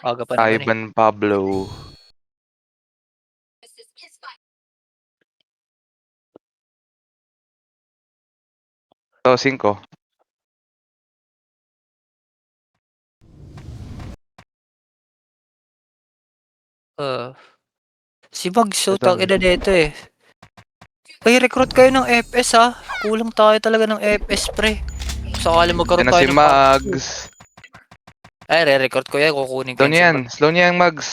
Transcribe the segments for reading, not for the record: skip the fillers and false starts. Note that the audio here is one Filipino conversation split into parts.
Aga pa naman eh. Ivan Pablo. So, 5. Si Mags, so Ito. tang ina nito eh. Ay, recruit kayo ng FS ha. Kulang tayo talaga ng FS pre. Sakali magkaroon Yan na tayo si ng Mags. Ay, re-record ko yan. Kukunin ko Slow niya si yan. Mags. Slow niya yung Mags.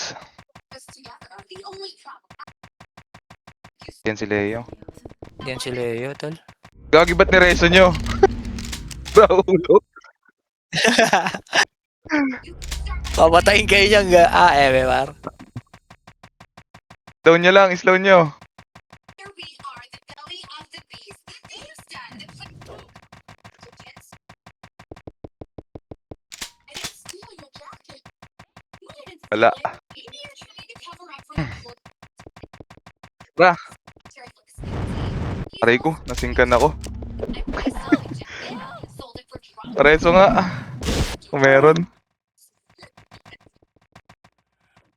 Yan si Leo. Yan si Leo, tol. Gagi ba't nireso nyo? Raulo. Papatayin kayo niyang MMR. Slow nyo lang. Slow nyo. Wala. Tara. Aray ko. Nasingkan ako. Pareso nga. Kung meron.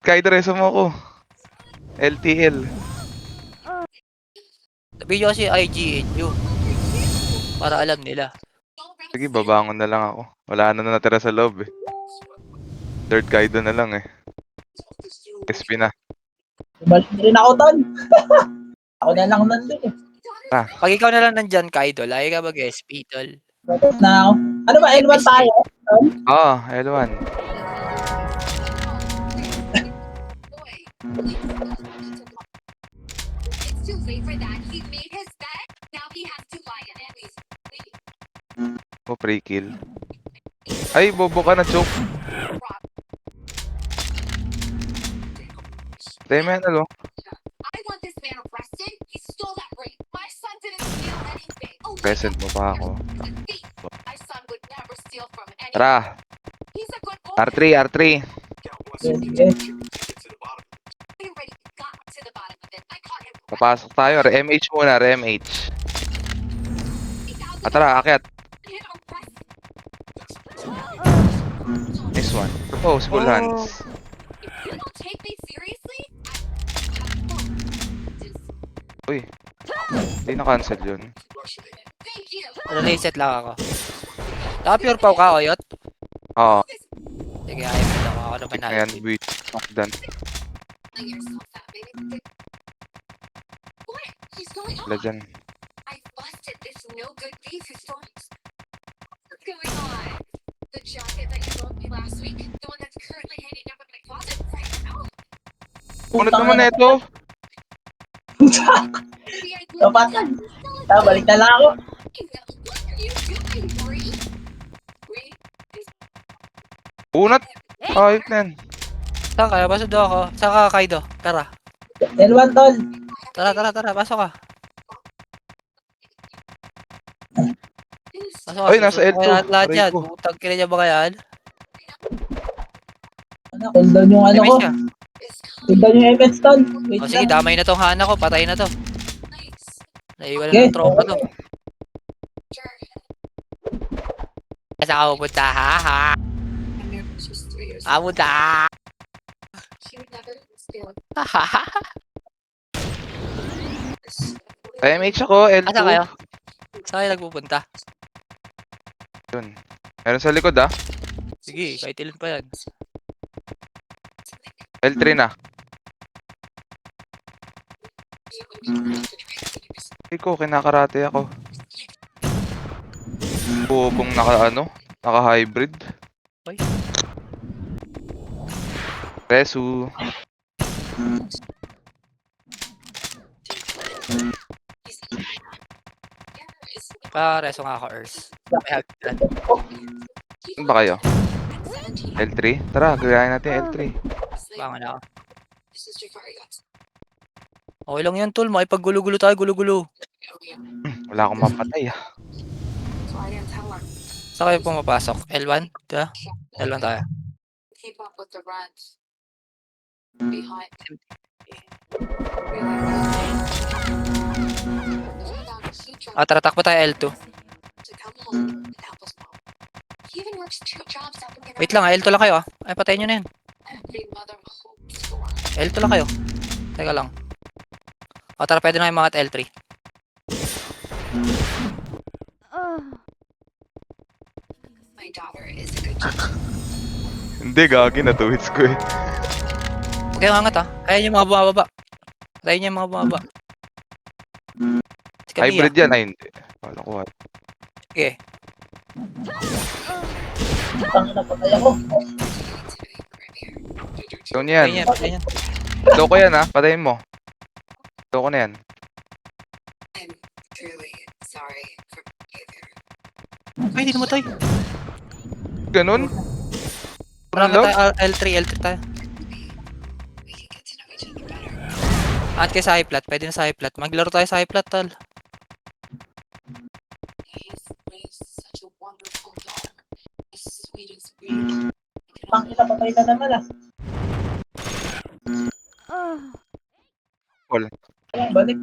Kahit reso mo ako. LTL. Sabi nyo kasi IGNU. Para alam nila. Sige, babangon na lang ako. Wala na natira sa loob eh. Third Kaido na lang eh. SP na. Balik na rin ako, Ton. Ako na lang nandun eh. Pag ikaw na lang nandyan, Kaido, lagi ka mag-SP, tol. Balik na ako. Ano ba, L1 tayo? Ton? Oo, L1. Oh, pre-kill. Ay, bobo ka na, choke. Tayo mo yan, alo. Present mo pa ako. Tara. R3, R3. Sige. Papasok tayo. RMH muna, RMH. Tara, akyat. Nice one. Proposable hands. Uy. Hindi na-cancel yun. Reset lang ako. Pure pau ka, Oyot? Oo. Sige, ayaw mo lang ako naman Ayan, natin. wait. Knockdown. Sila dyan. Punod naman na ito. Kapatan. Balik na lang ako. Punat. Ayot na yan. Saan kaya? Pasok daw ako. Saan ka, Kaido? Tara. L1, Ton. Tara. Pasok ka. Pasok ka. Ay, nasa susunod L2. kayo lahat Aray yan. ko. Putang kina niya ba yan? Ano, cooldown yung ano ko. MS ka. Cooldown yung FS, Ton. Wait O sige, lang. damay na tong hana ko. Patay na to. Naiwan na Okay. ng tropa to. Saan ka pupunta, ha? Pupunta. RMH ako, L2. Asa kayo? Saan kayo nagpupunta? Yun. Meron sa likod ah. Sige, kahit ilan pa yan. L3 na. Iko, kinakarate ako. Bubong naka-hybrid. Ay. Resu. Reso nga ako, Ers. May hagdan. Saan ba kayo? L3? Tara, gayahin natin L3. Bangan ako. Okay lang yan, tol. Makipag-gulo-gulo tayo, gulo-gulo. Wala akong mapatay ah. Saan kayo pumapasok? L1? Diba? L1 tayo. Tara, takbo tayo L2. Wait lang, L2 lang kayo ah. Ay, patayin nyo na yan. L2 lang kayo. Teka lang. O tara, pwede na kayo mga L3. Hindi, gagi na 2 hits ko eh. Okay, angat ha. Ayan yung mga bumababa. Ayan yung mga bumababa. Si Camilla. Hybrid yan, ay hindi. Wala ko. Sige. Tangin na patay ako. Down yan. Ayan yan. Ayan yan. Loko yan ha, patayin mo. Loko na yan. Ay, hindi namatay. Ganun? Marami Love? tayo. L3 tayo. At kay sa high plat. Pwede na sa high plat. Maglaro tayo sa high plat, tal. Tangin na patay ka naman ah. Wala. Balik.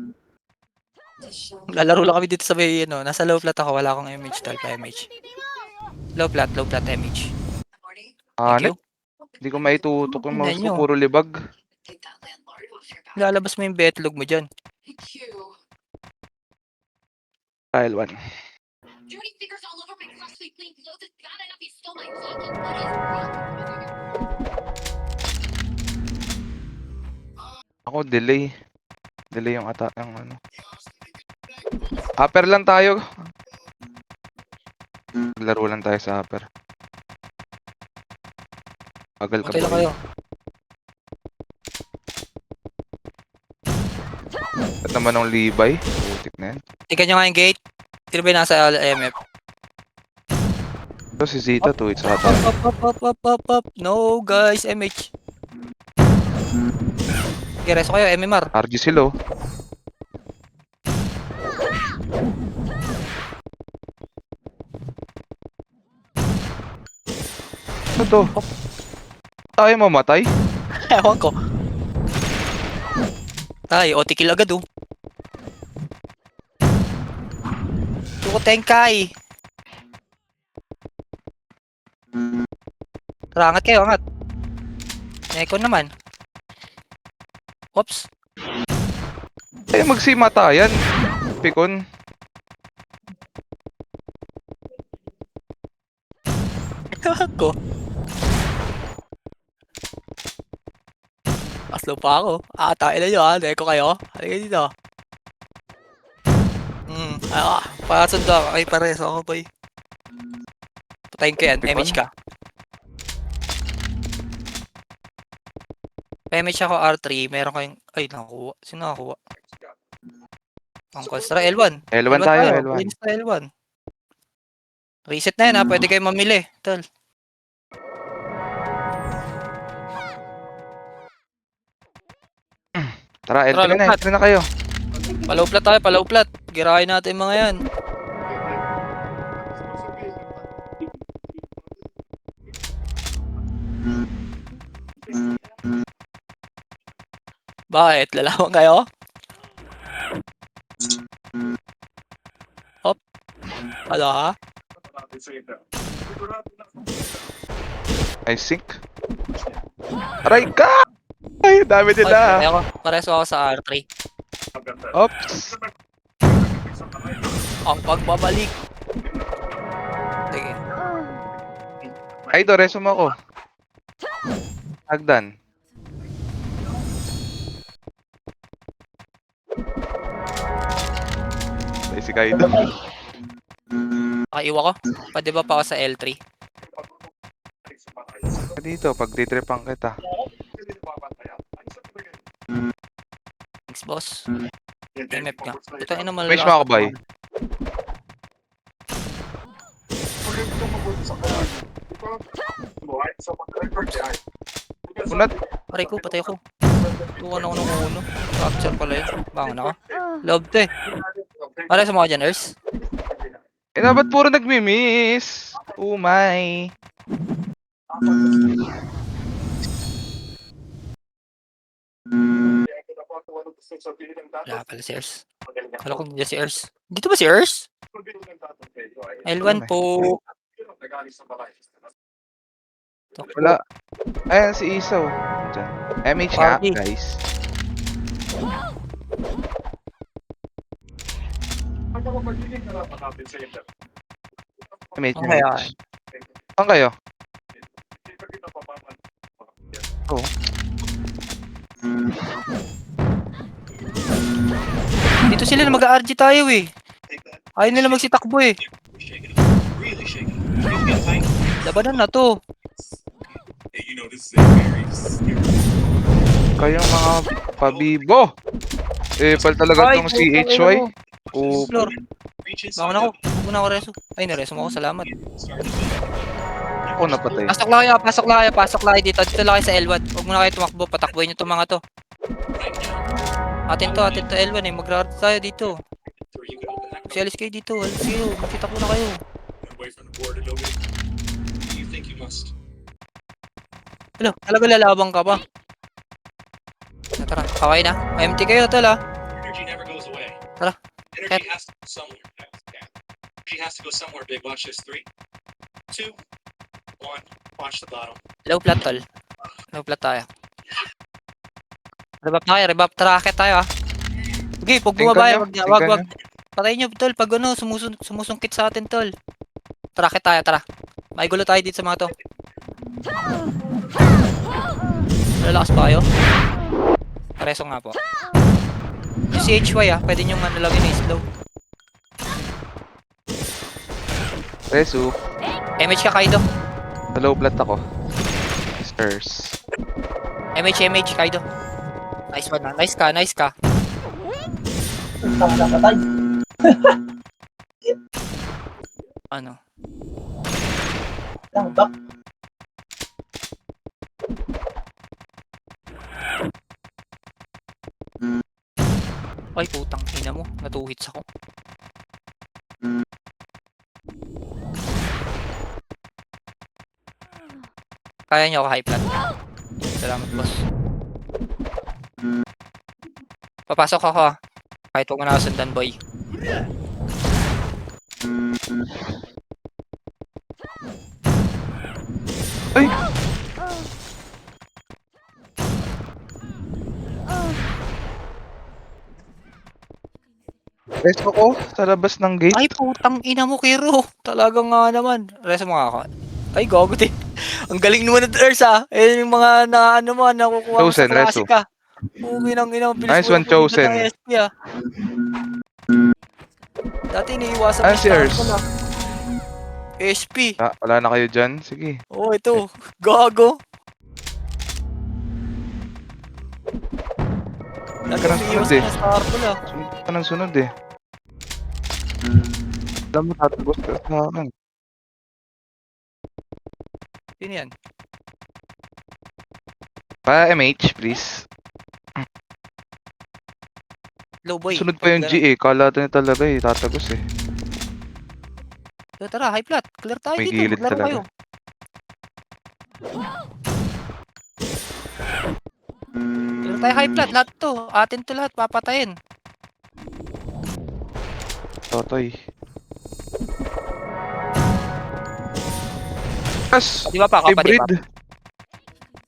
Lalaro lang kami dito sa may, nasa low plat ako. Wala akong MH, tal, pa MH. Low plat MH. Thank you. Hindi ko maitutok yung mouse Tingnan ko, nyo. puro libag. Lalabas mo yung betlog mo dyan. Tile 1. Ako, delay. Delay yung yung ano. Upper lang tayo. Laro lang tayo sa upper. Pagal ka Okay lang kayo. At naman ng Levi. Putik na yan. Tingnan nyo nga yung gate. Sino ba yung nasa MF? Ito si Zeta, 2 hits ata. Up. No, guys. MH. Okay, reso kayo. MMR. RG sila oh. Ano to? Tayo mamatay? Ewan ko. Ay, OT kill agad oh. Tuko Tenkai. Tara, angat kayo, angat. Neko naman. Oops. Tayo magsimatayan. Pikon. Ewan ko. Aslo pa ako. Atain na nyo ha. Neko kayo. Halika dito. Pakasundo ako. Ay, pares ako boy. Patayin ko yan. MH ka. MH ako R3. Meron kayong... Ay, nakakuha. Sino nakakuha? Ang Constra L1. L1 tayo, L1. Linis na L1. Reset na yan ha. Pwede kayo mamili. Tol. Tara, Tara, L3 na, lupat. L3 na kayo. Palauplat tayo. Palauplat. Girahin natin yung mga yan. Bakit? Lalawan kayo? Hop. Ano ha? I think. Aray ka! Ay, dami nila. Ay, pareso ako sa R3. Oops. Ang pagbabalik. Sige. Ay, do, resume ako. Hagdan. Ay, si Kaido. Nakaiwa ko. Pwede ba pa ako sa L3? Dito, pag titripang kita. Thanks, boss. MF nga. Ito ay naman Wish mo ako, boy. Unat. Aray ko, patay ako. Tuwan ako ng uno. Capture pala yun. Bangon ako. Love to eh. Aray, sa mga dyan, Ers. Eh, dapat puro nagmi-miss. Oh my. Wala pala si Ers. Kala ko nandiyan si Ers. Dito ba si Ers? L1 po. Wala. Ayan, si Isaw. Diyan. MH nga, Party. guys. MH, Okay, MH. Saan kayo? Oh. Dito sila na mag-RG tayo eh. Ayaw nila magsitakbo eh. Labanan na to. Kayong mga pabibo. Pal talaga Ay, tong putang ina CHY. mo. Oh, Flor. Bangon ako. Huwag mo na ako reso. Ay, nareso mo ako. Salamat. ako napatay. Pasok lang kayo. Pasok lang kayo. Pasok lang kayo dito. Dito lang kayo sa L1. Huwag mo na kayo tumakbo. Patakbuhin nyo itong mga to. Atin to L1 eh. Mag-rard tayo dito. Si alis kayo dito. Alis kayo. Magkitakbo na kayo. Hello, talaga lalabang ka ba? Tara, kaway na. MT kayo, tol ah. Tara. Ket. Low plat, tol. Low plat tayo. Rebap na kayo, rebap. Tara, akit tayo ah. Sige, pag bumaba Tingkan nyo, wag. tingkan Patayin nyo, tol. Pag ano, sumusungkit sa atin, tol. Tara, akit tayo, tara. May gulo tayo dito sa mga to. Lalakas pa kayo? Pareso nga po. Yung CHY ah, pwede nyo ano lagyan na slow. Resu. MH ka Kaido. Sa low plat ako. Stairs. MH Kaido. Nice one na. Nice ka. Tama na patay. Ano? Lang, back. Ay putang ina mo. Natuhits ako. Kaya nyo ako high plat. Salamat boss. Papasok ako ah. Kahit huwag mo na ako sundan boy. Ay! Resu ko sa labas ng gate. Ay putang ina mo Kiro. Talaga nga naman. Reso mo nga ako. Ay gogo din. Ang galing naman ng Earth ah. Eh yung mga na ano mo nakukuha mo sa Chosen, klase Reso. ka. Uwi ng ina. Bilis Nice mo one, yung pagbigat Chosen. ng SP ah. Dati iniiwasan Ah, yung si star Earth. ko na. SP. Ah, wala na kayo dyan? Sige. Oh ito. Gago. Dati Ka ng sunod iniiwasan eh. yung star ko na. Sunod ka ng sunod eh. Alam mo, tatagos ka sa akin. Sino yan? Pa MH, please. Low boy. Sunod pa yung G eh. Kala niya talaga eh. Tatagos eh. Tara, high plat. Clear tayo May dito. gilid Maglaro talaga. kayo. Clear tayo high plat. Lahat to. Atin to lahat. Papatayin. Totoy. Kas! Di ba pa ako? Hybrid.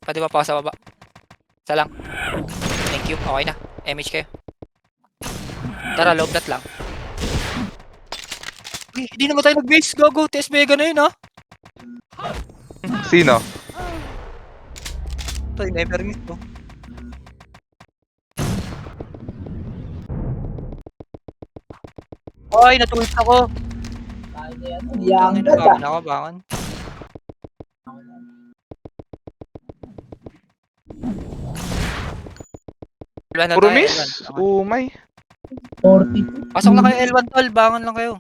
Pwede ba pa ako sa baba? Isa lang. Thank you. Okay na. MH kayo. Tara, low plat lang. Hindi naman tayo nag-base. Gago. TS Mega na yun ha. Sino? Ito, never miss to. Ay, natulog ako. Tayo na yan. Yang Tangina, ganda. bangon ako, bangon. L1 na Puro tayo, miss? L1. Umay. 42. Pasok lang kayo L1 tol, bangon lang kayo.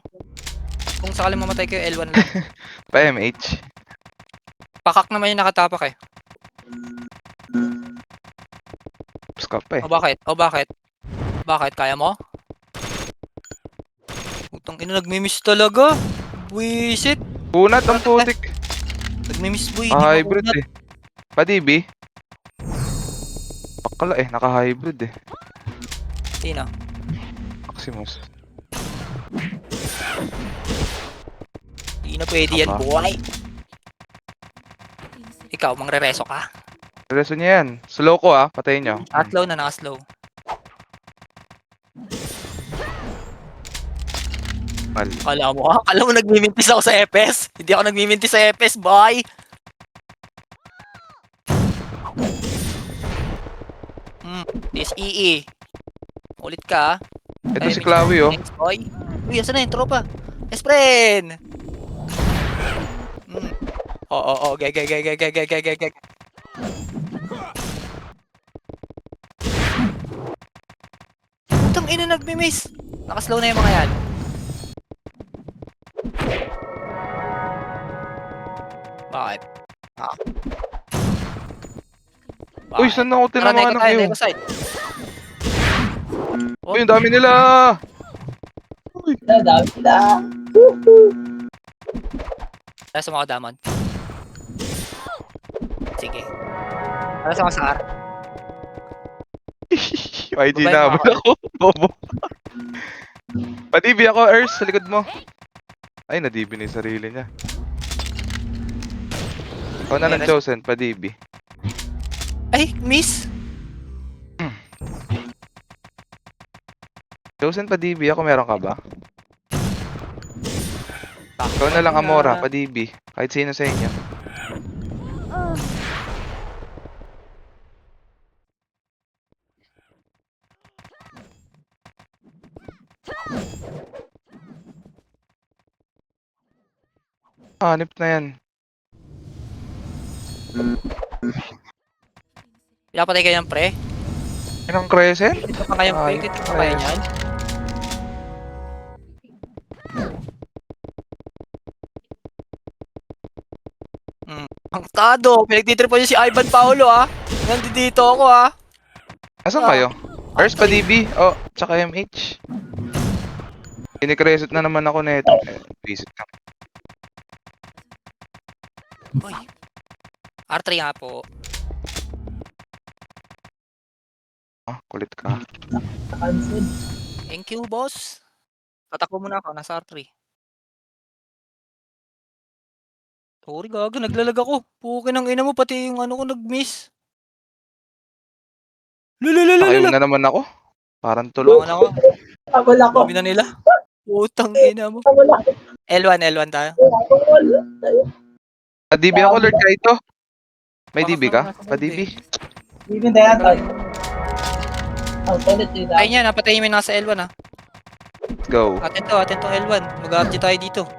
Kung sakaling mamatay kayo, L1 lang. Pa MH. Pakak naman yung nakatapak eh. Scap pa eh. O bakit? Bakit? Kaya mo? Utang ina, nagmimiss talaga. Buisit. Punat ang putik. Nagmimiss boy. Ah, hybrid eh. Pa DB. Bakala eh. Naka-hybrid eh. Sino? Maximus. Hindi na pwede yan, Aba. boy. Ikaw, mangre-reso ka. Reso niya yan. Slow ko patayin nyo. Naka-slow na, naka-slow. Mal. Akala mo nagmimintis ako sa EPS? Hindi ako nagmimintis sa EPS, boy! This EE. Ulit ka, Ito si Chloe, oh. Thanks, boy. Uy, asan na yung tropa? Yes, friend! Oo, gay. Putang ina, nagmi-miss. Nakaslow na yung mga yan. Bakit? Uy, saan ako tinamaan ng iyo? Neko side. Uy, ang dami nila! Dami sila. Tara sa mga damon. Sige. Tara sa mga sakar. YG Babay na mo ako. Bobo. Padibi ako, Ers, sa likod mo. Ay, nadibi na yung sarili niya. Ako na ng chosen, padibi. Ay, miss! Chosen, padibi ako, meron ka ba? Ikaw na lang, Amora, padibi. Kahit sino sa inyo. Hanip na yan. Pinapatay kayo ng pre? Yan ang crescent? Dito pa kayo pre? Dito pa kayo niyan? Ang tado! Pinagtitripan niyo si Ivan Paolo Nandito ako Asan kayo? Ers, padibi. Oh, tsaka MH. Kinikreset na naman ako na ito. Visit ka. Uy. R3 nga po. Kulit ka. Cancel. Thank you, boss. Tatakbo muna ako. Nasa R3. Sorry, gago. Naglalag ako. Pukin ang ina mo. Pati yung ano ko nag-miss. Nakayo na naman ako. Parang tulog. Tumawa na ako. Tabal ako. Sabi na nila. Putang ina mo. Tabal ako. L1 tayo. DB ako, Lord Kaito. May Baka DB ka? sa mga Pa-DB? Even na yan, tol. Ang solid din Ay niya, napatayin mo yung nasa L1 Let's go. Atin to L1. Mag-RG tayo dito.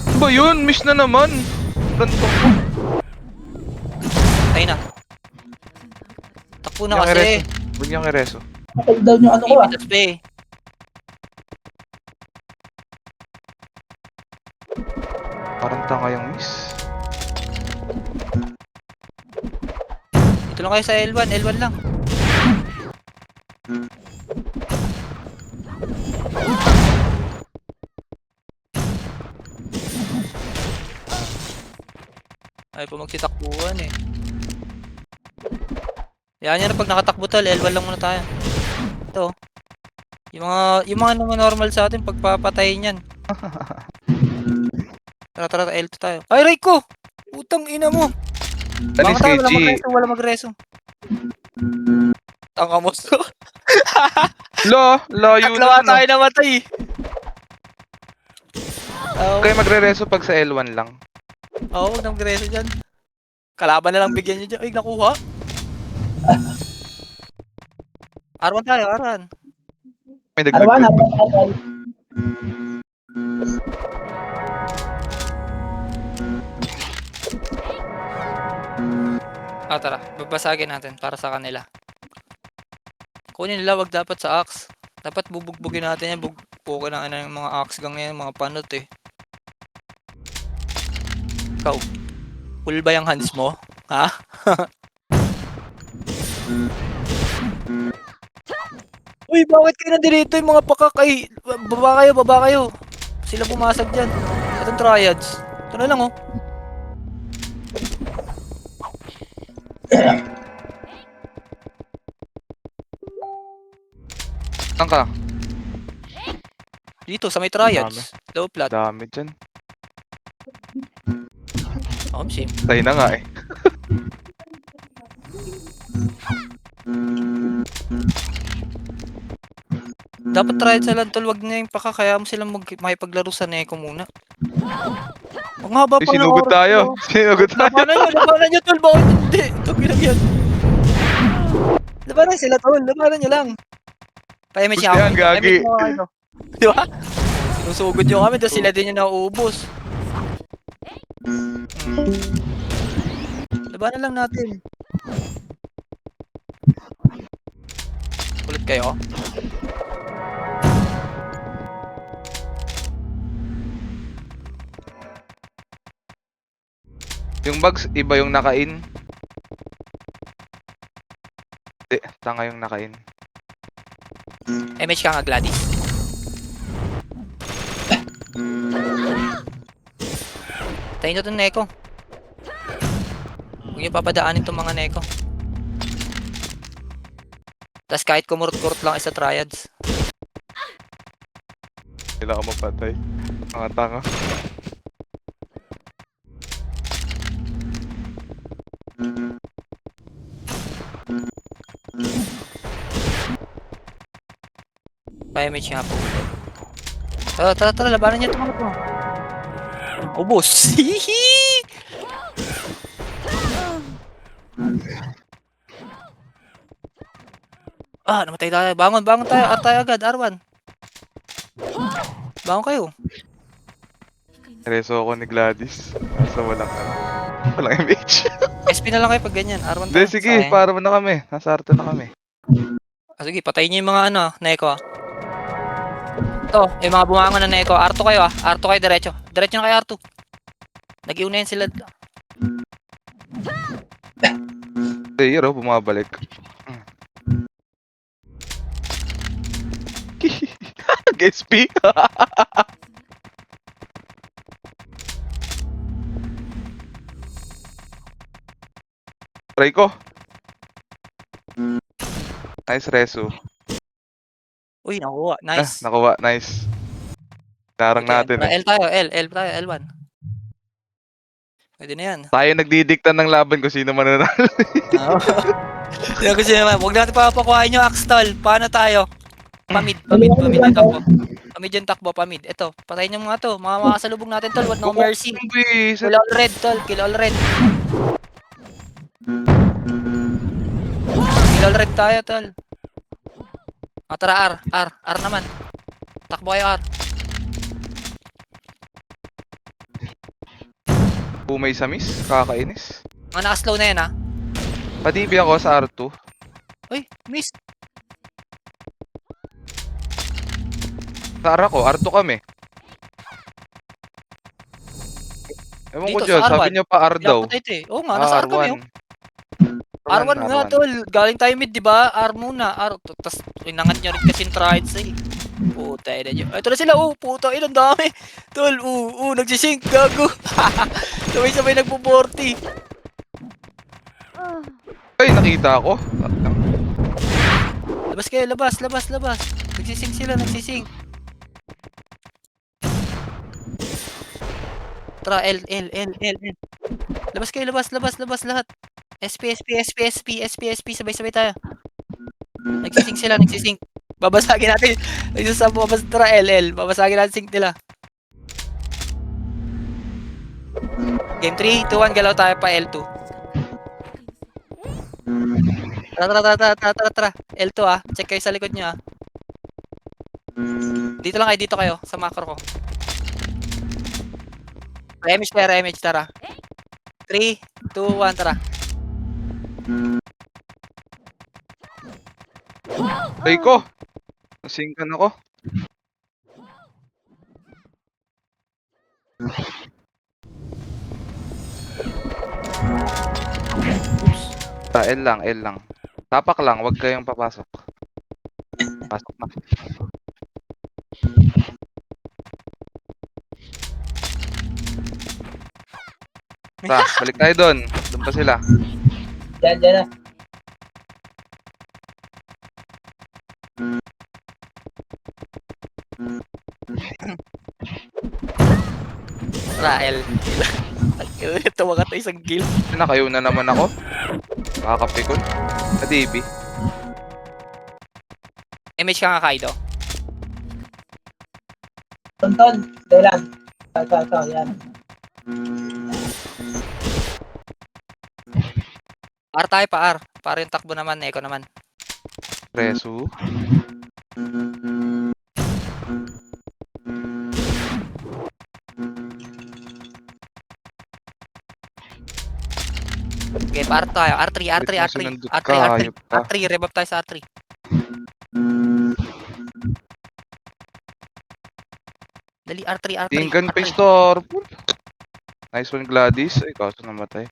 Ano ba yun? Miss na naman. Rantong ko. Tayo na. Takbo na kasi. Huwag niyang ireso. Hold down yung ano ko Ibitas pa eh. Parang tanga yung miss. Dito lang kayo sa L1 lang. Ay po magsitakbuhan eh. Yan yan pag nakatakbo tol, L1 lang muna tayo. Ito. Yung mga normal sa atin pagpapatayin yan. Tara, L2 tayo. Ay, Raiko! Putang ina mo! Alis Baka tayo, KG. wala magreso. Tanga mo so. Layo Tatlawa na. tayo namatay. Kayo magre-reso pag sa L1 lang. Oo, huwag na magreso dyan. Kalaban na lang bigyan nyo dyan. Ay, nakuha. R1 tayo, R1. May Arwan, dagdag. Arwan. Tara. Babasagin natin para sa kanila. Kunin nila, wag dapat sa axe. Dapat bubugbugin natin yan. Buko na yung mga axe gang yan, mga panot eh. Ikaw, full ba yung hands mo? Ha? Uy, bakit kayo nandito yung mga pakakay? Baba kayo. Sila pumasag dyan. Itong triads. Ito na lang oh. Saan ka? Dito, sa may triads. Low plat. Dami dyan. Same. Tayo na nga eh. Dapat try sa lang tol, wag na yung pakakaya mo silang makipaglaro sa Neko muna. Ang haba Uy, pa ng sinugod oras tayo. mo. Sinugod tayo. Labanan nyo tol, bakit hindi? Ito pinagyan. Labanan sila tol, labanan nyo lang. Pa-image Gusto yan, gagi. Image mo kayo. Di ba? Sinusugod nyo kami, tapos sila din yung nauubos. Labanan lang natin. Ulit kayo. Yung bugs, iba yung naka-in. Hindi, tanga yung naka-in. Image ka nga, Gladys. Tayo na itong Neko. Huwag niyo papadaanin itong mga Neko. Tapos kahit kumurot-kurot lang isa triads. Sila ako mapatay. Mga tanga. Pa-image nga po. Tara, labanan niyo itong mga to. Ubus. Hihi! Namatay tayo. Bangon tayo. Tayo agad, Arwan. Bangon kayo. Reso ako ni Gladys. Nasa walang image. SP na lang kayo pag ganyan. Arwan Hindi, tayo. sige, Sayang. para mo na kami. Nasa arte na kami. Sige, patayin niyo yung mga Neko. Ito, yung mga bumangon na Neko. Arto kayo Arto kayo diretso. Diretso na kayo Arto. Nag-iunayan sila. Player oh, bumabalik. SP. Try ko. Nice reso. Uy, nakuha. Nice. Nakuha. Nice. Tarang natin eh. L tayo. L tayo. L1. Pwede na yan. Tayo nagdidikta ng laban kung sino mananalo. Hindi ko siya. Huwag natin papakuhain yung Axtol. Paano tayo? Pamid yung takbo. Pamid yung takbo, pamid. Ito, patayin yung mga to. Mga makasalubong natin tol. What no mercy. Kill all red tol. Kill all red. Kill all red tayo tol. Tara R naman. Takbo kayo R. Pumay sa miss. Kakainis. Mga naka-slow na yan ha. Padibi ako sa R2. Uy, miss. Sa R ako. R2 kami. Ewan ko Dito, dyan. sa R1. Sabi niya pa R daw. Oo nga, nasa R kami. R1 nga tol. Galing tayo mid, di ba? R muna. Tapos inangat niya rin kasi yung triads eh. Puta ina nyo. Ito na sila. Puta ina. Ang dami. Tol. Nagsisync. Gago. Sabay-sabay nagpo-40. Ay, nakita ako. Labas kayo. Labas. Nagsisync sila. Tara. L. Labas kayo. Labas lahat. SP. Sabay-sabay tayo. Nagsisync. Babasagin natin. Tara L. Babasagin natin sync nila. Game 3, 2, 1. Galaw tayo pa L2. Tara. L2 Check kayo sa likod nyo Dito lang kayo. Dito kayo. Sa macro ko. Image. Tara. 3, 2, 1. Tara. Ay ko. Nasingkan ako. L lang. Tapak lang, wag kayong papasok. Pasok na. Balik tayo doon. Doon pa sila. Diyan na. Tara L. Tumagat na isang kill. Nakayo na naman ako. Kakapikon. Sa DB. Image ka nga, Kaido. Tonton, Dylan. Ito, yan. R tayo pa, R. Para yung takbo naman, Neko naman. Resu. Okay, pa R tayo. R3, R3, Wait, R3. sinundot R3, ka, R3. hayop ka. R3, revive tayo sa R3. Dali, R3, R3. Tingkan pa R3. store. Nice one, Gladys. Ay, kaso namatay.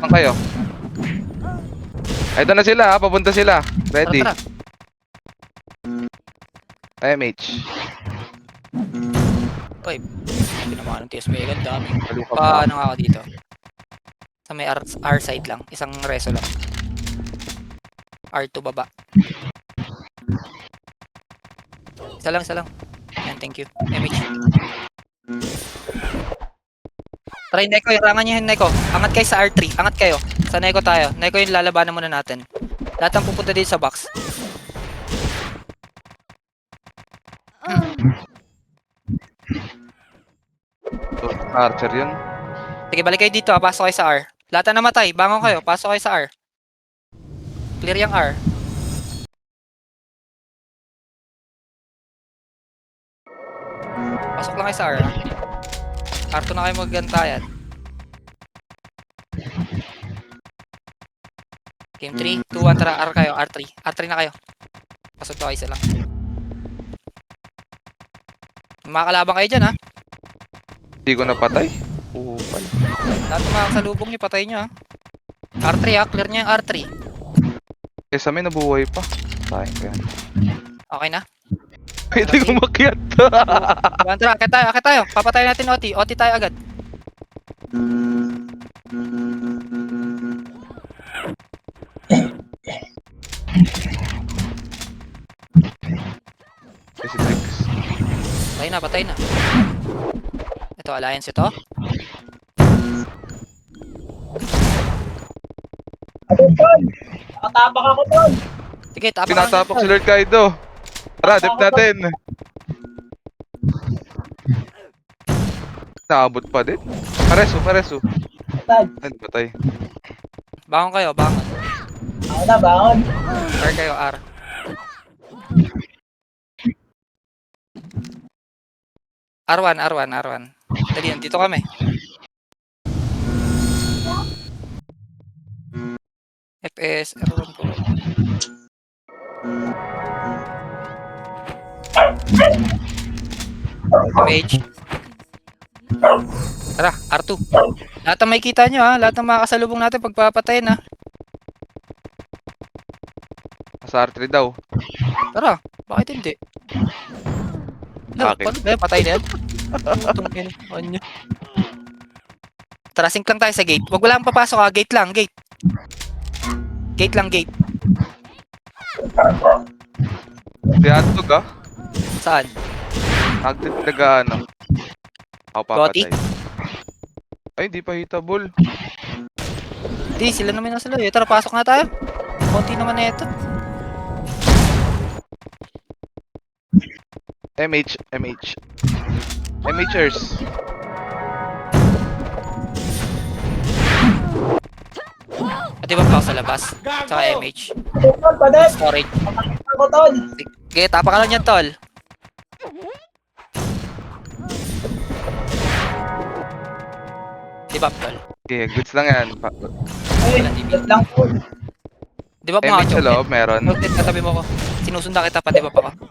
Saan kayo? Ay, ito na sila, ha? Papunta sila. Ready. Tara, tara. MH. Uy, hindi naman ng TS Mega. Ang dami. Halo ka pa. Paano nga ako dito? Sa may R side lang. Isang reso lang. R2 baba. Isa lang, isa lang. Yan, thank you. MH. Try Neko, irangan nyo yung Neko. Angat kayo sa R3. Angat kayo. Sa Neko tayo. Neko yung lalabanan muna natin. Lahat ang pupunta dito sa box. Archer yun. Sige, balik kayo dito. Pasok kayo sa R. Lahat na namatay. Bangon kayo. Pasok kayo sa R. Clear yung R. Pasok lang kayo sa R. R2 na kayo maggantayan. Game 3, 2, 1, tara, R kayo, R3. R3 na kayo. Pasok to kayo isa lang. Makakalaban kayo dyan, ha? Hindi ko napatay. Upal. Lahat ng mga kasalubong nyo, patay nyo, ha? R3, ha? Clear nyo yung R3. Eh, sa amin nabuhay pa. Sayang ka yan. Okay na? Pwede ko makiat. Tara, akit tayo. Papatay natin OT. OT tayo agad. Kasi Trix. Patay na. Ito, alliance ito. Tonton! Nakatapak ako, Ton! Sige, tapak Tinatapak si Lord Kaido. Tara, dip natin. Naabot pa din. Pareso. Tag, Ay, patay. Bangon kayo, bangon. ako na, bangon. R kayo, R. R1. Dali, dito kami. FPS, R1 po. MH. Tara, R2. Lahat ng makikita nyo, ha? Lahat ng mga kasalubong natin pagpapatayin, ha? Sa R3 daw. Tara, bakit hindi? No, Akin. paano ba yan? Patay na yan? Putong ina, ano? Tara, sync lang tayo sa gate. Huwag wala kang papasok, ha? Gate lang, gate. Gate lang, gate. Si Atog, ah. Saan? Nagtitaga ano. Ako Goti? papatay. Ay, hindi pa hitable. Di, sila naman nasa loob. Tara, pasok na tayo. Konti naman na ito. MHers. At iba pa ako sa labas. Tsaka MH. Tonton, padet! Storage. Ako, Ton! Sige, tapa ka lang yan, tol. Di ba, tol? Okay, goods lang yan. Ay, wait lang po. Di ba mga MH sa loob, meron. Chosen, katabi mo ko. Sinusundan kita pa, di ba pa ko?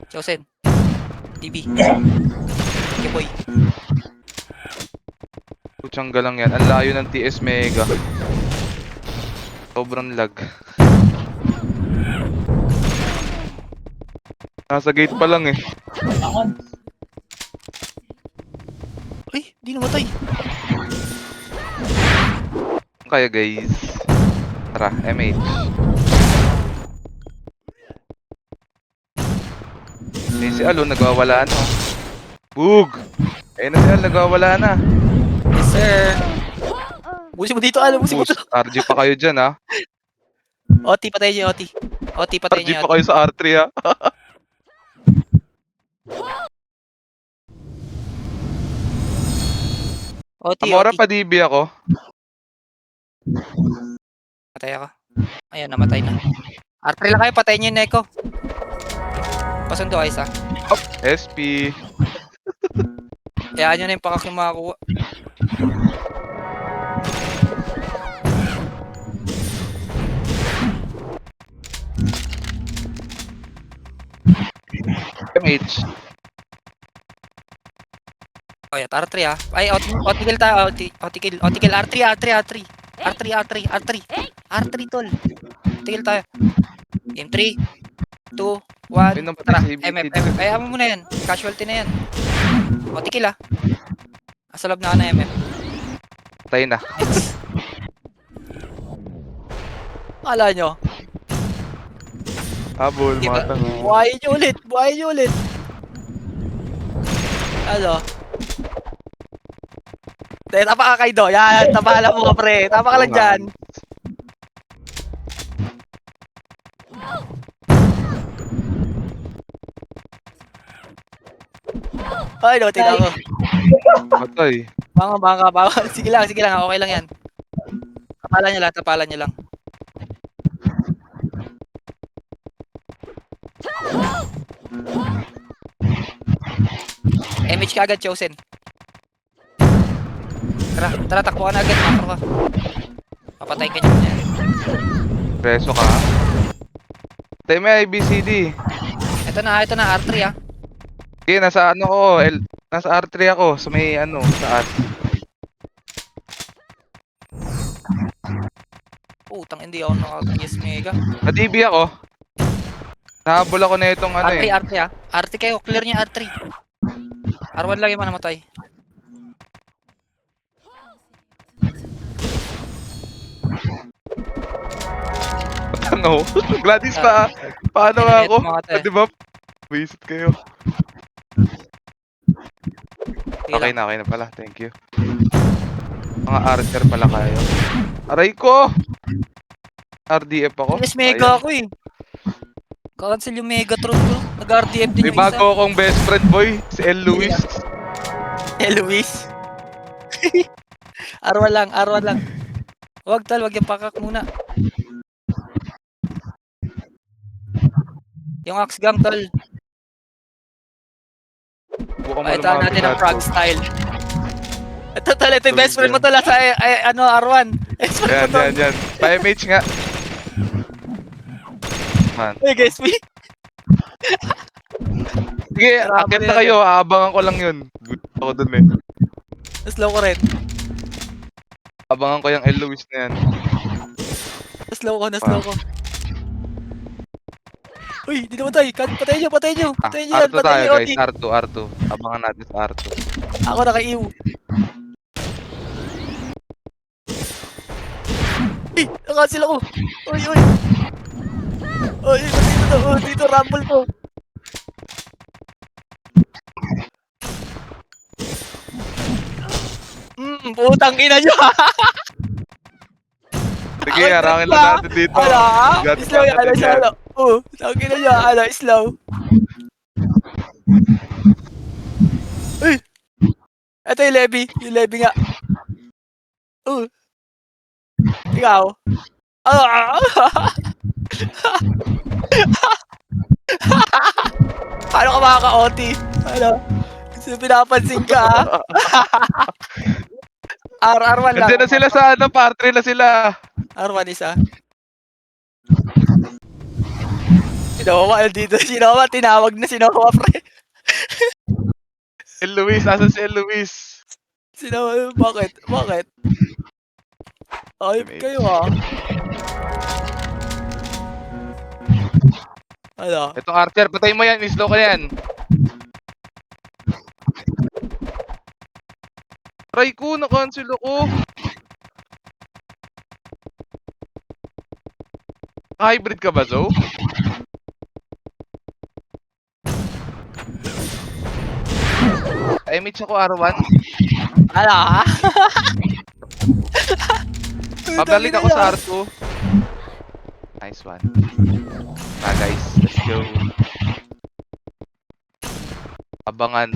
Chosen. DB. Okay, boy. Putsangga lang yan. Ang layo ng TS Mega. Sobrang lag. Nasa gate pa lang eh. Bangon. Uy, di namatay. Kaya guys. Tara, MH. Eh, si Alon nagwawala na. Boog! Ayun na si Al, nagwawala na. Yes, sir. Busin mo dito, busin mo Boost. to. RG pa kayo dyan, ha? OT, patayin niyo yung OT. OT, patayin RG niyo pa yung OT. kayo sa R3, ha? OT, Amora, OT. pa DB ako. Patay ako. Ayan, namatay na. R3 lang kayo, patayin niyo yung Neko. Pasundo kayo isa. SP. Kaya nyo na yung pakak yung makakuha. MH. Oh, yeah, R3 ah. Ay, OT kill tayo. OT kill. R3. R3 tol. OT kill tayo. Game 3, 2, 1. Yun ang patay Tara, sa ABCD. MF. Ay, amo mo na yan. Casualty na yan. OT kill ah. Asa loob na ka na MF. Patay na. Akala nyo. Habol, Diba? mga tango. Buhayin nyo ulit. Ano? Tapa ka kay Do. Yan, tapala mo pre. Tapa ka lang dyan. Ay, no, tingnan ko. Patay. Baka. Sige lang. Okay lang yan. Tapalan nyo lang. MH ka agad, Chosen. Tara, takbo ka na agad. Makro ka. Papatayin ka niya. Preso ka. Patay mo yung ABCD. Ito na, R3 ah. Okay, nasa ano ko. Nasa R3 ako. So may ano, sa R. Putang, hindi ako nakag-PS Mega. Na-DB ako. Nahabol ako na itong ano eh. R3 ah. R3 kayo, clear niya R3. R1 lang yung manamatay. Tango. Gladys pa. Paano nga ako? Mga to eh. Di ba? Visit kayo. Sige Okay lang. na pala. Thank you. Mga archer pala kayo. Aray ko! RDF ako. PS Mega ako eh. Cancel yung Megatron ko. Nag-RDF din May yung isa. bago akong best friend boy. Si El Luis. Luis. R1 lang. Wag yung pakak muna. Yung axe gang tol. Buka mo Pakita natin ang frog lumapit. style. Ito yung best friend mo tol sa R1. Best friend mo tol. Yan. Pa-MH nga. Man. Hey guys, me. Sige, Grabe akit yan. na kayo. Aabangan ko lang yun. Good ako dun eh. Slow ko rin. Abangan ko yung El Luis na yan. Slow ko. Uy, di naman tayo. Patayin nyo. Patayin nyo yan. R2 tayo Patayin nyo, guys. OT. R2. Abangan natin sa R2. Ako naka-EW. Nakasil ako. Uy. Dito, rumble ko. Putang ina nyo. Sige, Ako harangin trip lang na. natin dito. Ano? Slow yan. Tangin na nyo. Slow. Uy. Ito yung Levy. Yung Levy nga. Ikaw. Paano ka makaka-OT? Ano? Pinapansin ka, R1 lang. Nandiyan na sila sa ano, par 3 na sila. R1 isa. Sinowa, tinawag na Sinowa, pre. El Luis, asan si El Luis? Sinowa, bakit? Ayop kayo ah. Ano? Itong archer, patay mo yan, islow ka yan. Try ko, na-cancel ako. Hybrid ka ba, Zo? MH ako R1. Ano ha? Pabalik ako sa R2. Nice one. Guys, let's go. Abangan.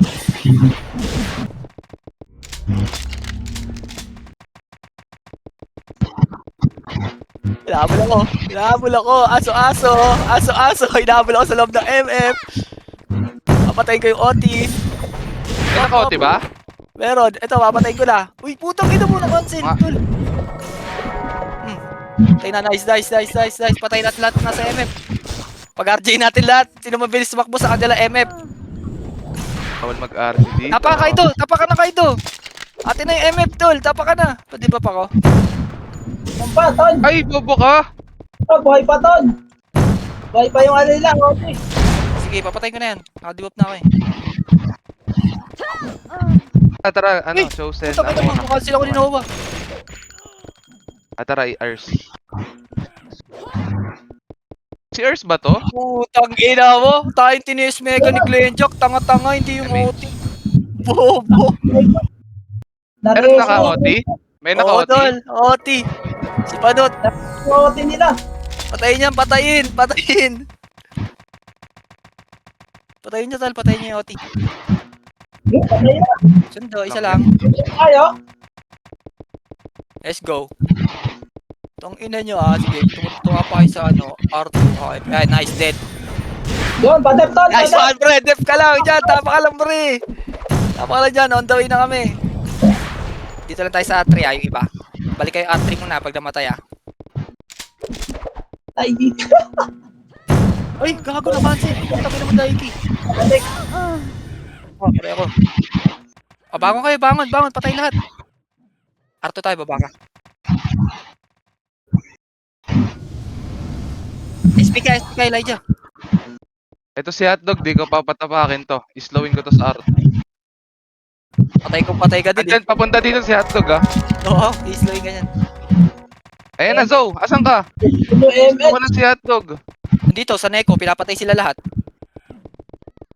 Hinahabol ako. Aso. Hinahabol ako sa loob ng MF. Papatayin ko yung OT. May naka-OT ba? Meron. Ito, papatayin ko na. Uy, putang ina mo naman, Sin. Ah. Tol. Patay na, nice. Patay natin lahat na sa MF. Pag-RJ natin lahat. Sino mabilis tumakbo sa kanila MF? Bawal mag-RC dito. Tapa ka na Kaido. Atin na yung MF, tol. Tapa ka na. Pwede ba pa ko? Ang pa, Ton. Ay, bobo ka! Oh, buhay pa, Ton. Buhay pa yung ano nila, okay. Sige, papatayin ko na yan. Nakadibop na ako eh. Tara, ano, Uy, chosen. Putang ina mo, mukha sila ko ni Nova. Tara, Ers. Si Ers ba to? Putang ina mo. Tayong tinis mega ni Glenjok. Tanga-tanga, hindi yung Emi. OT. Bobo. Meron naka-OT? May Oo, naka-OT? tol. OT. Si Padot. OT nila. Patayin yan, patayin. Patayin niya, tol. Patayin niya yung OT. Patay na. Sundo, isa lang. Ayo. Let's go. Tong ina nyo sige. Tumutuwa pa kayo sa R2. Okay, ay, nice, dead. Yun, padep, Ton. Nice Padep. one, pre. Def ka lang dyan. Tapa ka lang, pre. Tapa ka lang dyan. On the way na kami. Dito lang tayo sa R3, yung iba. Balik kayo R3 muna pag namatay, Ay, Ay, gago na pansin. Tabi naman Daiki. padep. Oh, pare ako. Bangon kayo, bangon. Patay lahat. R2 tayo, baba ka. SP ka, Elijah. Ito si Hotdog, di ko papatapakin to. Islowin ko to sa R2. Patay ka din, Andyan, papunta dito si Hotdog, ah. Oo, i-slowing ganyan. Ayan na, Zoe. Asan ka? Ano, ML? Wala si Hotdog. Dito, sa Neko, pinapatay sila lahat.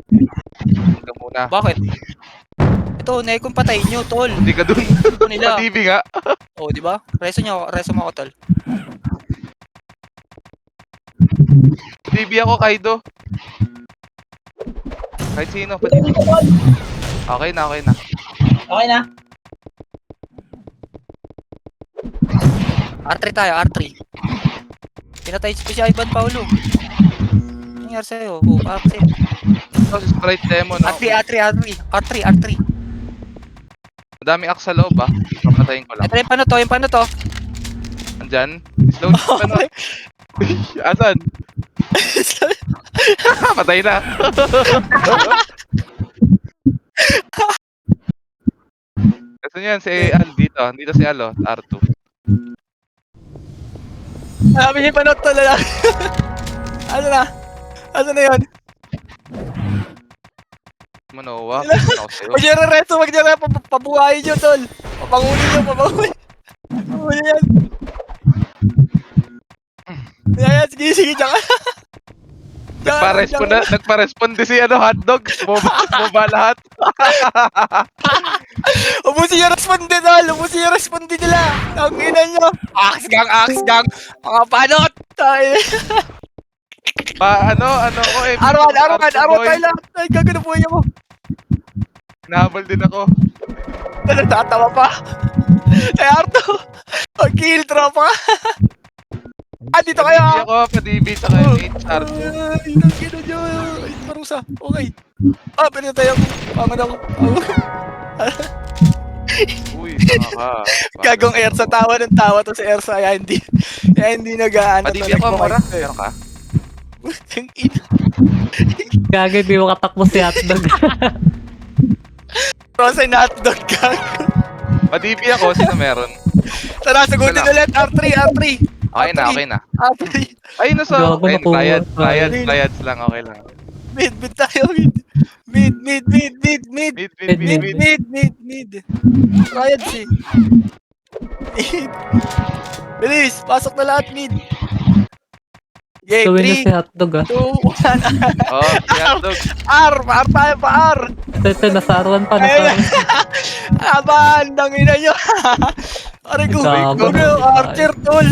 Huwag muna. Bakit? Ito, Neko patay nyo, tol. Hindi ka dun. Ito nila. Madibi nga. Oh, di ba? Reso mo ako, tol. Madibi ako, Kaido. Kahit sino. Madibi. Okay na. Okay na. R3 tayo, R3. Pinatay si Ivan Paulo. Ano nangyari sa'yo? Oh, R3. Ito si Sprite Demo, no? R3. Madami ak sa loob, ah. Papatayin ko lang. Ito yung paano to? Andyan. Slow yung ano. Asan? Patay na. Kasi yan, si Al dito. Dito si Al, oh. R2. Sabi niya panot to lang. Ano na yun? Manowa. Ano ako sa'yo? Magdireto, pabuhayin nyo, tol. Papangunin nyo. Papangunin yan. Yan, sige, dyan ka. Nagpa-respond din si Hotdog. Bumaba lahat. Ubusin yung responde nila. Ang ina nyo. Axe gang. Mga panot. Tayo. Ano ko eh. Arwan tayo lahat. Ay, gagano po niya mo. Nahabol din ako. Nagtatawa pa. Ay, Arto. Kill tropa. Dito kayo Padibi ako, padibi sa kayo HR2. Ay, nagkino nyo. Ay, parusa. Okay. Pinatay ako. Pangan ako. Uy, tama ka. Gagong Ersa, tawa ng tawa to si Ersa. Kaya hindi nag-aano. Padibi ako, Mora. Meron ka? Ang ina. Gagay, di mo katakbo si Hotdog. Rosa na hotdog ka. Padibi ako, sino meron? Tara, sagutin ulit. R3. Okay na. R3. Ay, nasa. Gago, Ayun, nakuha. Triads lang, okay lang. Mid tayo. Mid. Triads eh. Mid. Bilis, pasok na lahat mid. Okay, Gawin na si 3, Hotdog, 2, 1. ah. Oh, si Hotdog. R tayo pa R. Ito, nasa R1 pa, nasa Ayun. R1. Aban, dangina nyo. Aray ko, Gago. Archer, tol.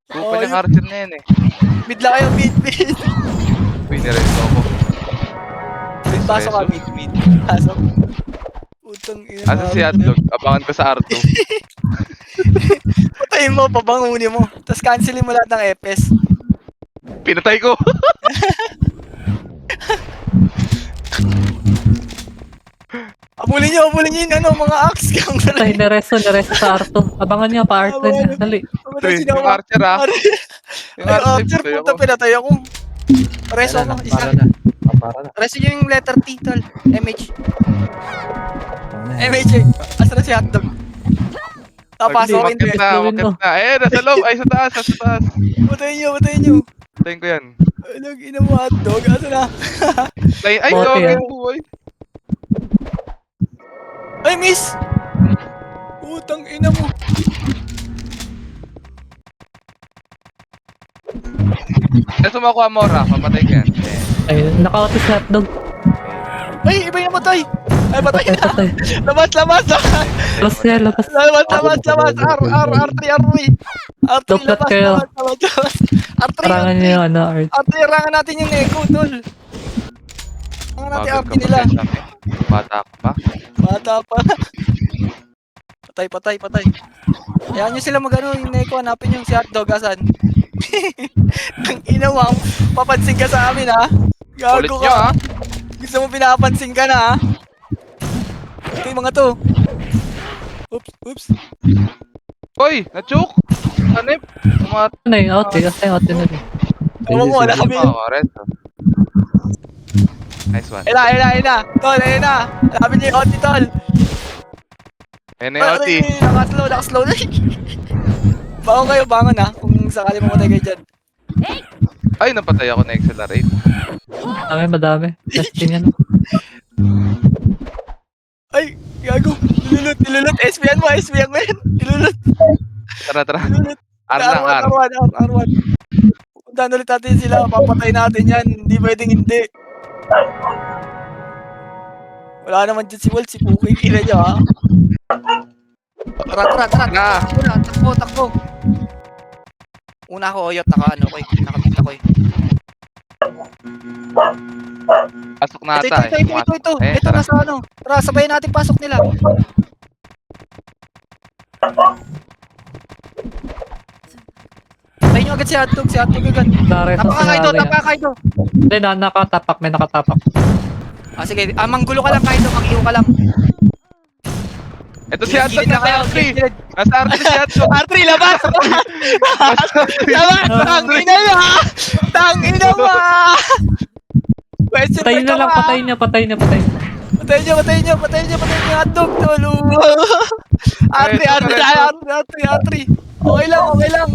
Kupa ng Archer na yan eh. Mid lang kayo, mid. Uy, niresto ako. Pasok ka, mid. Pasok. Putang ina. Asa si Hotdog? Abangan ko sa R2. Patayin mo, pabangunin mo. Tapos cancelin mo lahat ng FS. Pinatay ko! Abulin nyo yung mga axe. Kang Ay, naresto sa R2. Abangan niya, pa-art na niya. Dali. Yung Archer ah. Yung Ay, Archer, Archer, pinatay puta, ako. pinatay ako. Reso mo, isa. Para na. Reso nyo yung letter T, tol. MH. MH, eh. Asa na si Hotdog? Tapasok, hindi. Umakyat na, umakyat na. Eh, nasa loob. Ay, sa taas, sa taas. Patayin nyo. Tayin ko yan. Alag, ina mo, Hotdog. Asa na? Ay, Bote, sorry, ah. boy. Ay, miss! Putang ina mo. Eh, sumakuha Mora. Papatay ko yan. Ay, naka-auto si Hotdog. Ay, iba yung namatay. Ay, patay na. Patay. Labas. Labas niya, labas. Labas. R3. R3, Doplat labas. kayo. Labas. R3, Parangan niya yung ano, art. R3, rangan natin yung Neko, tol. Rangan natin Bagal RP ka nila. pa, sabi. Bata ka pa. Bata pa. Patay. Hayaan nyo sila magano yung Neko, hanapin yung si Hotdog, asan? Ang ina mo, papansin ka sa amin, ha? Ulit Gago nyo ka. ah. Gusto mo pinapansin ka na, ha? Ito yung mga to. Oops. Hoy, na-choke. Sanip. Ano yung auto? Asa yung auto na rin? Ewan ko, wala kami. Nice one. Ayun na. Tol, ayun na. Hanapin niyo yung Oti, tol. Ayun na yung Oti. Nakaslow na. Bangon ha. Kung sakali mamatay kayo dyan. Ay, napatay ako na accelerate. Madami. Testing yan. Ay, gago. Nilulot. SPN mo yan. Nilulot. Tara. Nilulot. R lang, R. R1. Puntahan ulit natin sila. Papatay natin yan. Hindi pwedeng hindi. Wala naman dyan si Walt. Si Puki. Kira niya ha. Tara. Takbo. Una ako, Oyot. Nakabit ako eh. Pasok na ata eh. Ito. Eh, Ito tara. nasa ano. Tara, sabayin natin pasok nila. Sabayin nyo agad si Hotdog agad. Naresto sa Napakakaido. Hindi, nakatapak. May nakatapak. Ah, sige. Manggulo ka lang, Kaido. Mag-iyo ka lang. Ito si Hotdog, Gilid na nasa kayo, R3. gilid. Nasa R3 si Hotdog. R3, labas! Labas! Tangina mo, ha! Tangina mo, ha! Question Patayin na lang, patayin niya. Patayin nyo yung hotdog, tol. R3. Okay lang.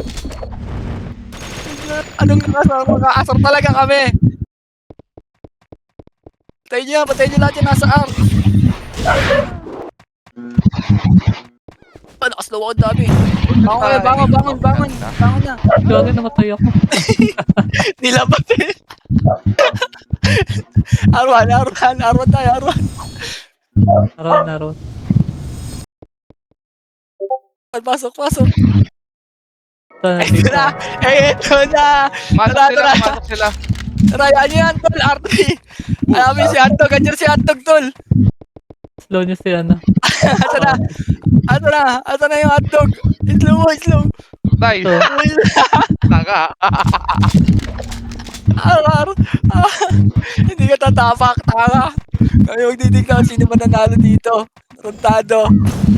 Anong makakasar talaga kami? Patayin nyo lahat yung nasa R. Nakaslow ako dami. Bangon na. Gawin, namatay ako. Nilabat eh. R1 tayo, R1. Naroon. Pasok. Dito. Ito na. Masok sila. Rayaan nyo yan, tol, R3. Alamin si Hotdog, andyan si Hotdog, tol. Slow niya si ano. Asa na yung hotdog? Slow. Tay. So, Taka. Hindi ka tatapak, tanga. Kami magtitignan kung sino man nanalo dito. Runtado.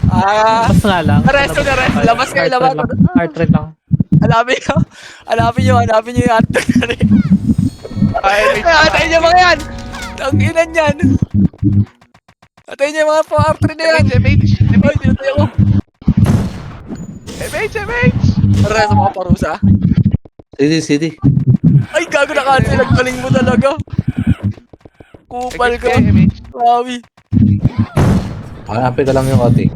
Labas nga lang. Resto. Labas kayo, labas. Heart rate lang. Hanapin nyo yung hotdog na rin. Ay, Atayin nyo mga yan. Tanginan yan. Atayin nyo yung mga R3 na yan. MH. Ay, dinatay ako. MH. Tara sa mga parusa. City. Ay, gago na kasi. Nagpaling mo talaga. Kupal ka. MH. Wawi. Hanapin ko lang yung Oti.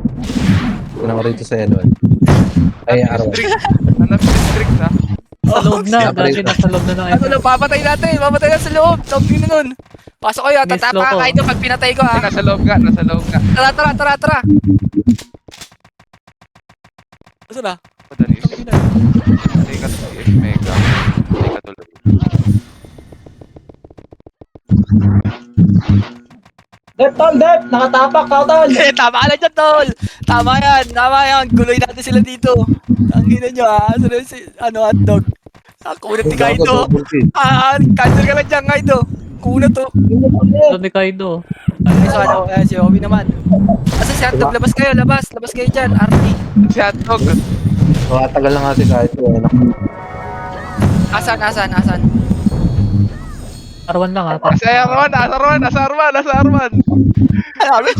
Tignan ko rito sa L1. Ay, araw. Hanap yung tricks ha. Sa loob na. Gagi, nasa loob na ng Ano, papatay natin sa loob. Tawag na nun. Pasok kayo, Miss tatapa Loco. ka Kaido pag pinatay ko Ay, ha. nasa loob nga, nasa loob nga. Tara. Basta na? Padalis. Ay, katuloy. Mega. Ay, katuloy. Dep, tol, Dep! Nakatapak ka, tol! Tama ka lang dyan, tol. Tama yan. Guloy natin sila dito. Ang ina nyo ha. Hotdog. Kunat ni Kaido. Cancel ka lang dyan, Kaido. Kunat to. Ito ni Kaido. Si Obi naman. Asa si Hotdog, labas kayo. Labas kayo dyan, RP. Si Hotdog. Tagal lang kasi kahit Asan? R1 lang ata. Nasa Arman. Hanapin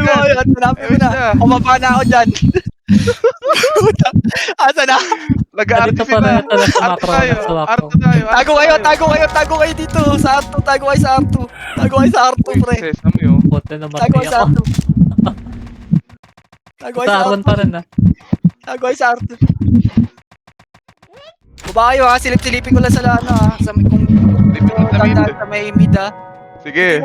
mo yun. Hanapin mo na. Kumaba na ako dyan. Asa na? Nag-arte Dito pa sila. rin talaga sa Arte macro. tayo. Sa macro. Arte tayo. Tago kayo dito. Sa R2, tago kayo sa R2. Tago kayo sa R2, Uy, pre. sesame oh. Bote na Tago kayo sa ako. R2. Tago kayo Sa sa R1 R2. pa rin ah. Tago kayo sa R2. Baba kayo ha. Silip-silipin ko lang sa ano ha. Sa may mid ha. Sige.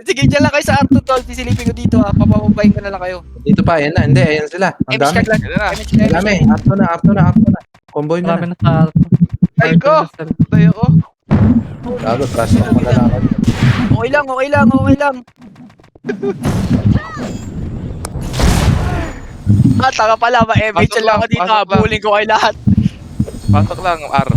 Sige, dyan lang kayo sa R2, tol. Sisilipin ko dito ha. Papababayin ko na lang kayo. dito pa, ayan na. Hindi, ayan sila. Ang Emish dami. ka lang. Yan na. Ang dami. Arto na. Convoy na. Marami na sa R2. Ay ko. Tayo ko. Gago, trust ako malalakad. Okay lang. Tanga pala. Ma-MH lang ako dito ha. Pasok lang. Buling ko kayo lahat. Pasok lang. R.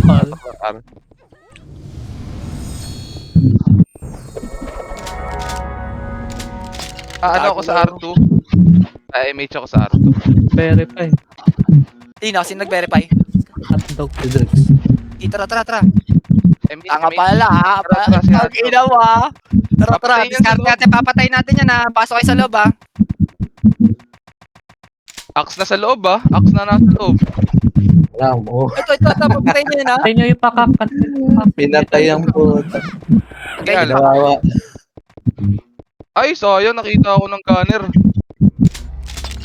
Ano ako sa R2? MH ako sa R2. Verify. Tino, sino nag-verify? Hotdog. Tara. MH. Tanga pala ha. Tara, si Ang Hotdog. ina mo ha. Tara. Papatayin yan sa Discard loob. natin. Papatayin natin yan ha. Pasok kayo sa loob ha. Axe na sa loob ah. Axe na nasa loob. Wala mo. Ito. Papatayin nyo yun ha. Tayo nyo yung pakak. Pinatay ang puta. Kaya Yan. Kawawa. Ay, sayang. Nakita ako ng gunner.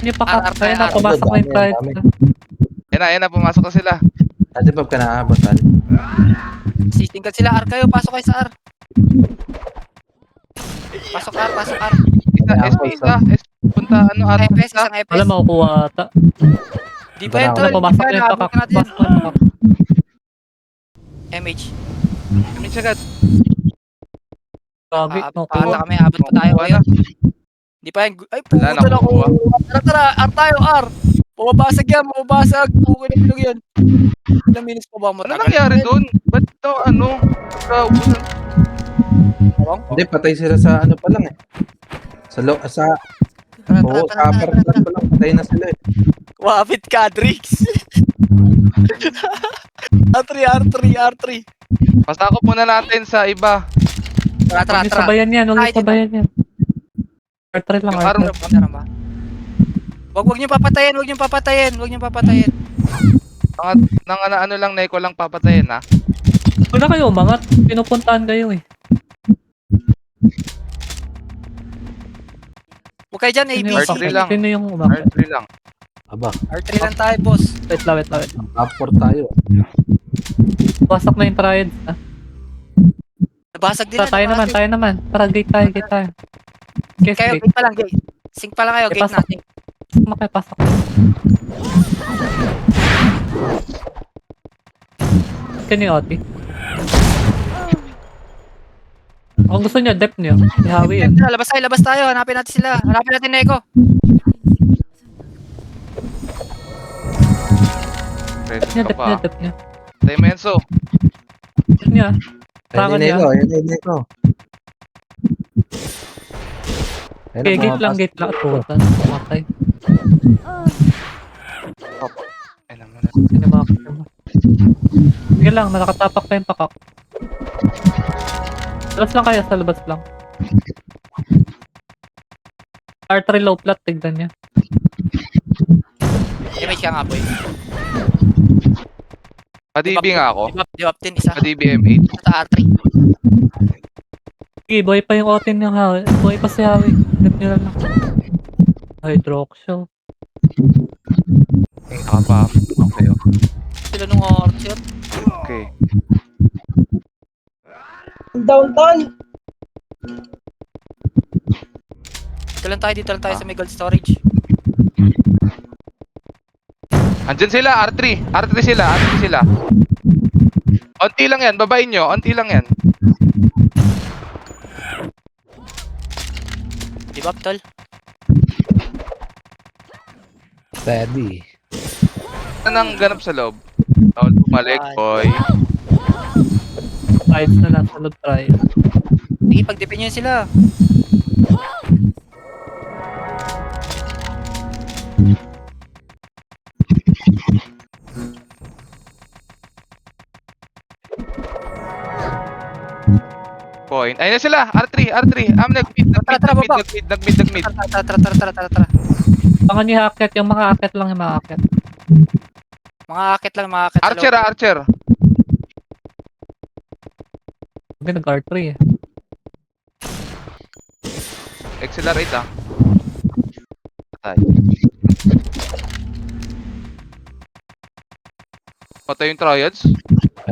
Yung pakak. R1 Tayo na R1. pumasok na yung pride. Yan na. Pumasok na sila. Ate Bob ka naabasan. Sisingkat sila R kayo. Pasok kayo sa R. Pasok R. Isa. Punta ano ata. FS, isang FS. Wala makukuha ata. Di pa yan, Wala, tol. Wala pumasok na yung Naabot pakak. na natin yan. Pumasok na yung pakak. MH. MH agad. Gagi. Paala kami, abot pa tayo kayo. Di pa yan. Ay, Wala, puto na ako. nakukuha. Tara, R tayo, R. Pumabasag yan. Bukay na bilog yan. Ilang minutes pa ba mo? Ano nangyari doon? Ba't ito ano? Kaubusan. Hindi, patay sila sa ano pa lang eh. Sa upper flat pa lang. Patay na sila eh. Wapit ka, Drix. R3. Pasako muna natin sa iba. Tara. Huwag niyo sabayan yan. Huwag Ay, niyo sabayan yan. R3 lang. Yung R3. arm. Meron ba? Huwag niyo papatayin. Ano lang, Neko lang papatayin ha. Huwag na kayo umangat. Pinupuntahan kayo eh. Huwag kayo dyan, Sino yung ABC. R3 lang. Sino yung umangat? R3 lang. Aba, R3 lang tayo, boss. Wait lang. top 4 tayo. Pasok na yung pride. Ah. Nabasag din Tayo naman. Para gate tayo. Guess Kayo, gate. gate pa lang, gate. Sync pa lang kayo, gate Pasok. natin. Makipasok. Kani Oti. Kung gusto niyo, depth niyo. Ihawi yan. Labas tayo. Hanapin natin sila. Hanapin natin Neko. Present Niya, ka depth pa. niya, depth niya. Dimenso. Depth niya. Tangan niya. Ayan Neko. Okay, gate lang. Puta. Matay. Ay naman. Sinimakit mo. Sige lang, nakatapak pa yung pakak. Labas lang kayo, sa labas lang. R3 low flat, tignan niya. Image ka nga, boy. Pa-DB nga ako. Di-up din, isa. Pa-DB M8. Sa R3. Okay, boy pa yung otin ng Hawi. Boy pa si Hawi. Dep nyo lang. Hydroxel. Nakapa. Okay. Sila nung orchard. Okay. Downtown! Dito lang tayo sa may gold storage. Andyan sila, R3. R3 sila. Onti lang yan, babain nyo. Onti lang yan. Di ba, tol? Steady. Ano nang ganap sa loob? Bawal bumalik, boy. Sides na lang sa loob try. Sige, pagdipin nyo sila. Point. Ayun na sila, R3. Nag-mid. Tara, baba. Tara. Mga ni Hacket, yung mga akit lang yung mga akit. Mga akit lang, mga akit sa Archer, loob. Archer. Hindi nag-R3 eh. Accelerate ah. Patay. Patay yung triads.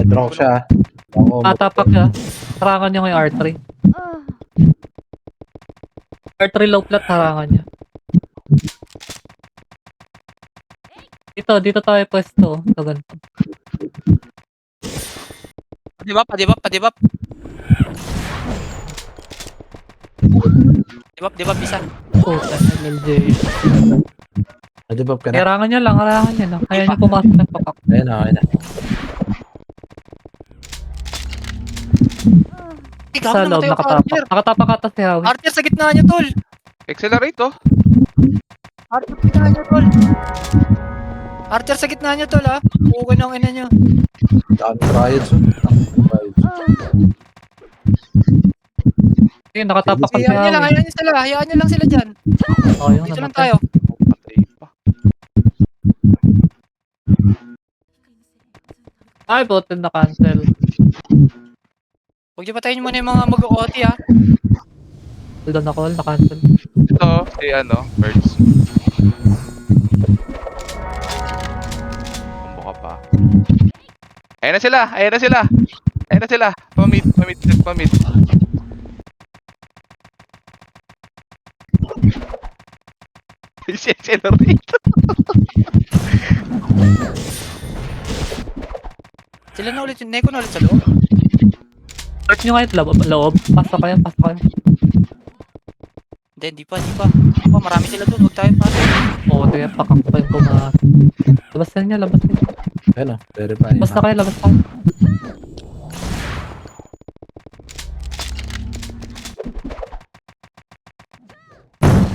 Draw siya. Ako, Tapak siya. Harangan niya yung R3. R3 low flat, harangan niya. Dito tayo pwesto. Ito ganito. Padibap. Dibap, isa. Puta, LLJ. Nadibab ka na. Harangan niya lang. Kaya niya pumasok ng pakak. Ayun na. Sa loob, nakatapak. Nakatapak ata si Howie. Archer sa gitna niya, tol. Accelerate oh. Archer sa gitna niya, tol. Archer sa gitna niya, tol, ha. Okay na ang ina niya. Dami triads. Ayun, nakatapak ka si Hayaan Howie. niyo lang sila dyan. Oh, yung Dito lang namatay. tayo. Patay pa. Ay, butin na cancel. Huwag niyo patayin muna yung mga mag-OT, ha. Hold on ako, na-cancel. Ito, si Birds. Kumbo ka pa. Ayan na sila. Pamid. Si accelerate. Sila na ulit, yung Neko na ulit sa loob. Start nyo ngayon, loob. Pasok kayo. Hindi pa. Marami sila doon, huwag tayo pa. Oo, ito yung pakak pa yung pumasok. Labas na niya. Ayun o, verify. Labas na kayo.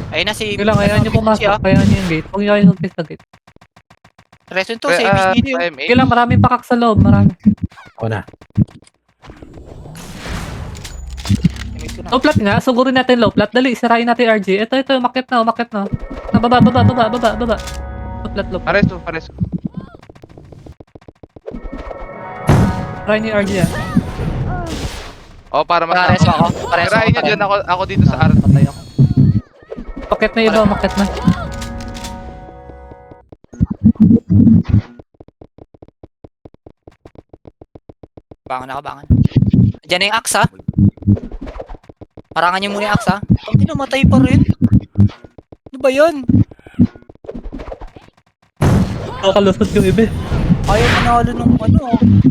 Ayun na si... Sige lang, kaya nyo pumasok. Kaya nyo yung gate. Huwag nyo kayo hugis sa gate. Reson to, si ABCD yun. Sige lang, maraming pakak sa loob. Marami. Ako na. Low flat nga. Sugurin natin low flat. Dali, sirain natin RG. Ito. Umakit na. Baba. Low flat. Pareso. Try ni RG yan. Oh, para Pares matapos. ako. Pares Tirahin nyo dyan, ako dito sa R. Patay ako. Umakit na iba. Umakit na. Bangan. Diyan na yung axe, ha. Parangan niyo muna yung axe, ha. Hindi namatay pa rin. Ano ba yun? Nakalusot yung iba. Ayaw manalo ng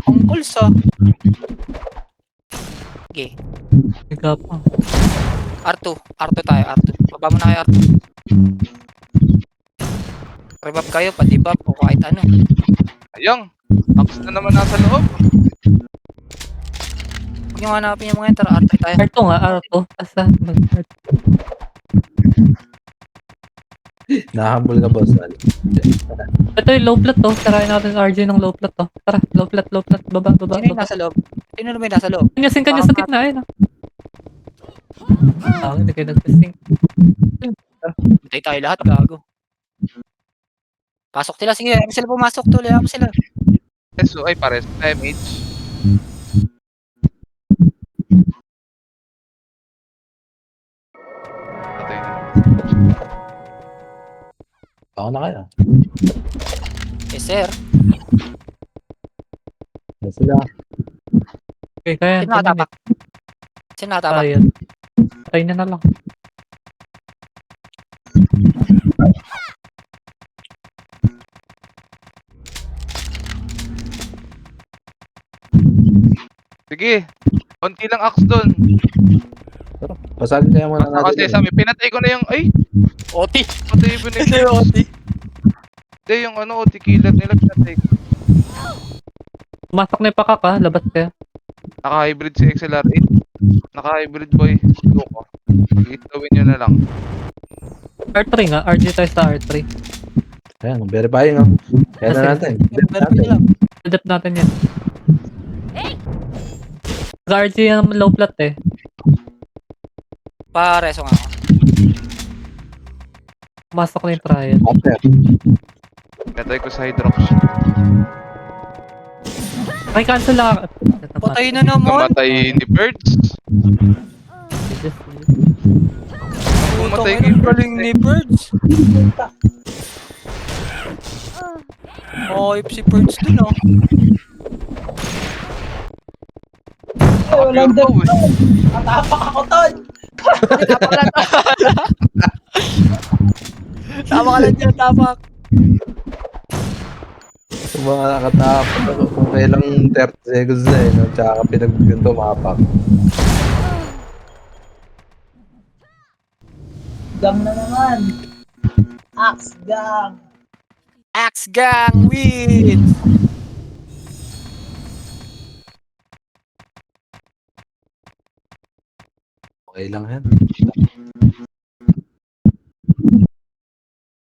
angles, ha. Okay. Ika pa. R2 tayo, R2. Baba mo na kayo, R2. Revive kayo, padibap o kahit ano. Ayong. Axe na naman nasa loob. Huwag nyo hanapin yung mga yan, tara R3 tayo. R2 nga, R2. Asa? Nahambol ka, boss. Ito yung low flat to. Sarayin natin yung RG ng low flat to. Tara, low flat. Baba. Sino yung nasa loob? Sino naman yung nasa loob? Sinyasin ka niya sa gitna, ayun. Hindi kayo nagsising. Hintay tayo lahat, gago. Pasok sila, sige, ayaw sila pumasok to, ayaw sila. Pares. MH. Patay na. Ako na kayo. Yes, sir. Yan sila. Okay, kaya. Sino nakatapak? Sino nakatapak? Ayan. Patay niya na lang. Sige. Konti lang axe doon. Pasalin kaya muna Basta kasi natin. sa amin, pinatay ko na yung, ay, Oti. patay yung Ito yung Oti. Hindi, yung ano, OT killer nila, pinatay ko. Pumasok na yung pakak ha, labas kayo. Naka-hybrid si XLR8. Naka-hybrid boy. Loko. Iitawin nyo na lang. R3 nga, RG tayo sa R3. Ayan, verifying oh. Kaya na natin. Adapt natin yan. Sa RG yan ang low plat eh. Pareso nga ako. Pumasok na yung trial. After. Pinatay ko sa Hydrox. Ay, cancel lang. Patay na naman. Namatay ni Birds. Pumatay Putang ina, kay galing ni Birds. Oh, if si Birds dun oh. Walang dep. Natapak ako, Ton. Tama ka lang dyan, tapak. Yung mga nakatapos ako kung kailang 30 seconds na eh. No? Tsaka pinagbigyan tumapak. Gang na naman. Axe gang. Axe Gang wins! Okay lang yan.